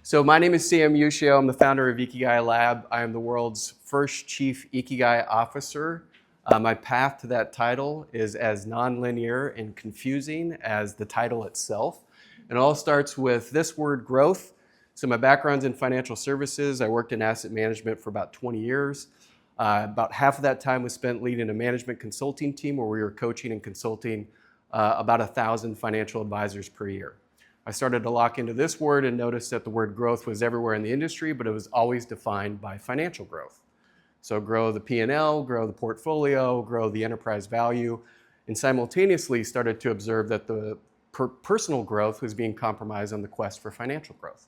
So my name is Sam Ushio. I'm the founder of Ikigai Lab. I am the world's first chief Ikigai officer. My path to that title is as nonlinear and confusing as the title itself. And it all starts with this word, growth. So my background's in financial services. I worked in asset management for about 20 years. About half of that time was spent leading a management consulting team where we were coaching and consulting about 1,000 financial advisors per year. I started to lock into this word and noticed that the word growth was everywhere in the industry, but it was always defined by financial growth. So grow the P&L, grow the portfolio, grow the enterprise value, and simultaneously started to observe that the personal growth was being compromised on the quest for financial growth.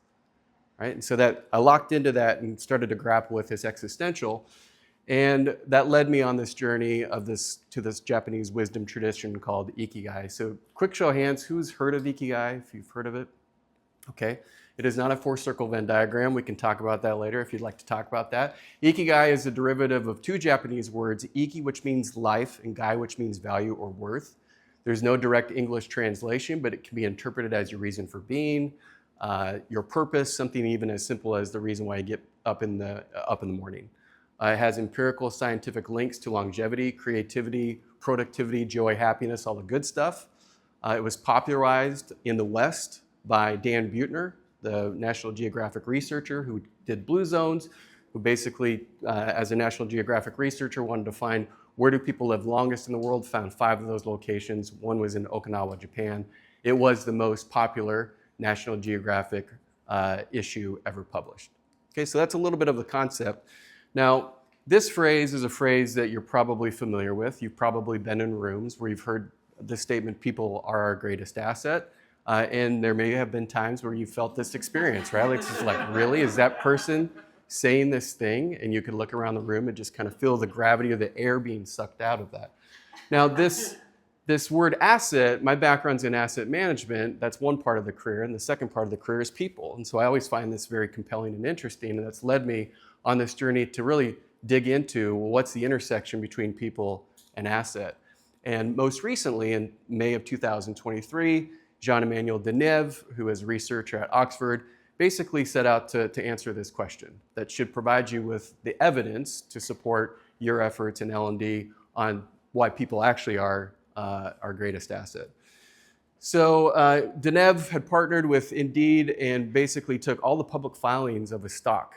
Right? And so that I locked into that and started to grapple with this existential. And that led me on this journey of to this Japanese wisdom tradition called Ikigai. So quick show of hands, who's heard of Ikigai, if you've heard of it? Okay, it is not a four-circle Venn diagram. We can talk about that later if you'd like to talk about that. Ikigai is a derivative of two Japanese words, Iki, which means life, and Gai, which means value or worth. There's no direct English translation, but it can be interpreted as your reason for being, your purpose, something even as simple as the reason why you get up in the morning. It has empirical scientific links to longevity, creativity, productivity, joy, happiness, all the good stuff. It was popularized in the West by Dan Buettner, the National Geographic researcher who did Blue Zones, who basically, as a National Geographic researcher, wanted to find where do people live longest in the world, found 5 of those locations. One was in Okinawa, Japan. It was the most popular National Geographic issue ever published. Okay, so that's a little bit of the concept. Now, this phrase is a phrase that you're probably familiar with. You've probably been in rooms where you've heard the statement, people are our greatest asset. And there may have been times where you felt this experience, right? Like, it's just like, really? Is that person saying this thing? And you could look around the room and just kind of feel the gravity of the air being sucked out of that. Now, this word asset, my background's in asset management. That's one part of the career. And the second part of the career is people. And so I always find this very compelling and interesting. And that's led me on this journey to really dig into, well, what's the intersection between people and asset. And most recently, in May of 2023, Jean-Emmanuel Deneuve, who is a researcher at Oxford, basically set out to answer this question that should provide you with the evidence to support your efforts in L&D on why people actually are our greatest asset. So Deneuve had partnered with Indeed and basically took all the public filings of a stock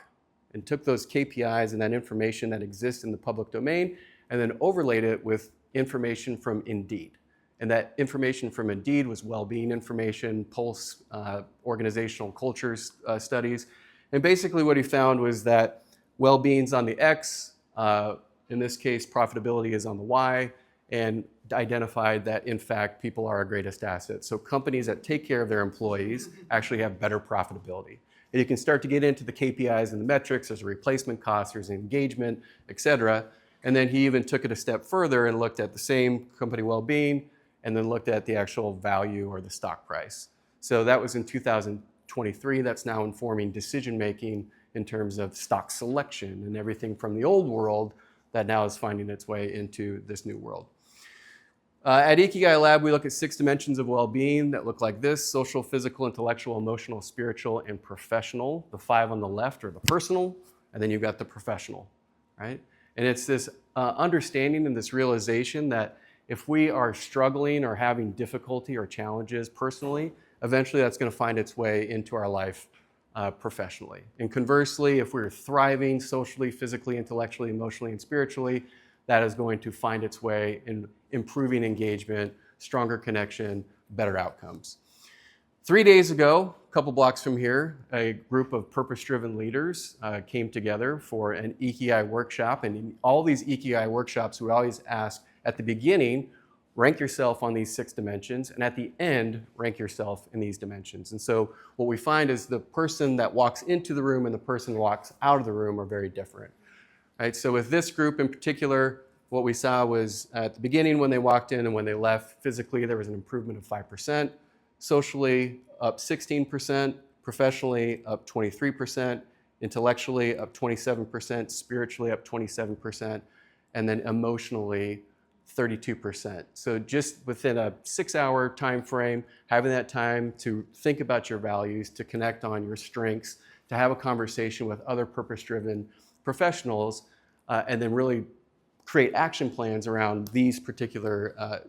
and took those KPIs and that information that exists in the public domain and then overlaid it with information from Indeed. And that information from Indeed was well-being information, pulse, organizational cultures studies. And basically what he found was that well-being's on the X, in this case profitability is on the Y, and identified that in fact people are our greatest asset. So companies that take care of their employees actually have better profitability. And you can start to get into the KPIs and the metrics. There's a replacement cost, there's engagement, et cetera. And then he even took it a step further and looked at the same company well-being and then looked at the actual value or the stock price. So that was in 2023. That's now informing decision-making in terms of stock selection and everything from the old world that now is finding its way into this new world. At Ikigai Lab, we look at 6 dimensions of well-being that look like this: social, physical, intellectual, emotional, spiritual, and professional. The 5 on the left are the personal, and then you've got the professional, right? And it's this understanding and this realization that if we are struggling or having difficulty or challenges personally, eventually that's going to find its way into our life professionally. And conversely, if we're thriving socially, physically, intellectually, emotionally, and spiritually, that is going to find its way in improving engagement, stronger connection, better outcomes. 3 days ago, a couple blocks from here, a group of purpose-driven leaders came together for an Ikigai workshop. And in all these Ikigai workshops, we always ask at the beginning, rank yourself on these 6 dimensions, and at the end, rank yourself in these dimensions. And so what we find is the person that walks into the room and the person who walks out of the room are very different. Right, so with this group in particular, what we saw was at the beginning when they walked in and when they left, physically there was an improvement of 5%, socially up 16%, professionally up 23%, intellectually up 27%, spiritually up 27%, and then emotionally 32%. So just within a 6-hour time frame, having that time to think about your values, to connect on your strengths, to have a conversation with other purpose-driven professionals and then really create action plans around these particular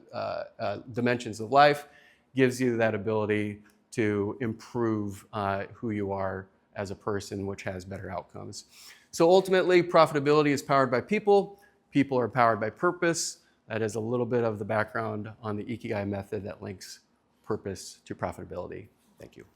dimensions of life gives you that ability to improve who you are as a person, which has better outcomes. So ultimately, profitability is powered by people. People are powered by purpose. That is a little bit of the background on the Ikigai method that links purpose to profitability. Thank you.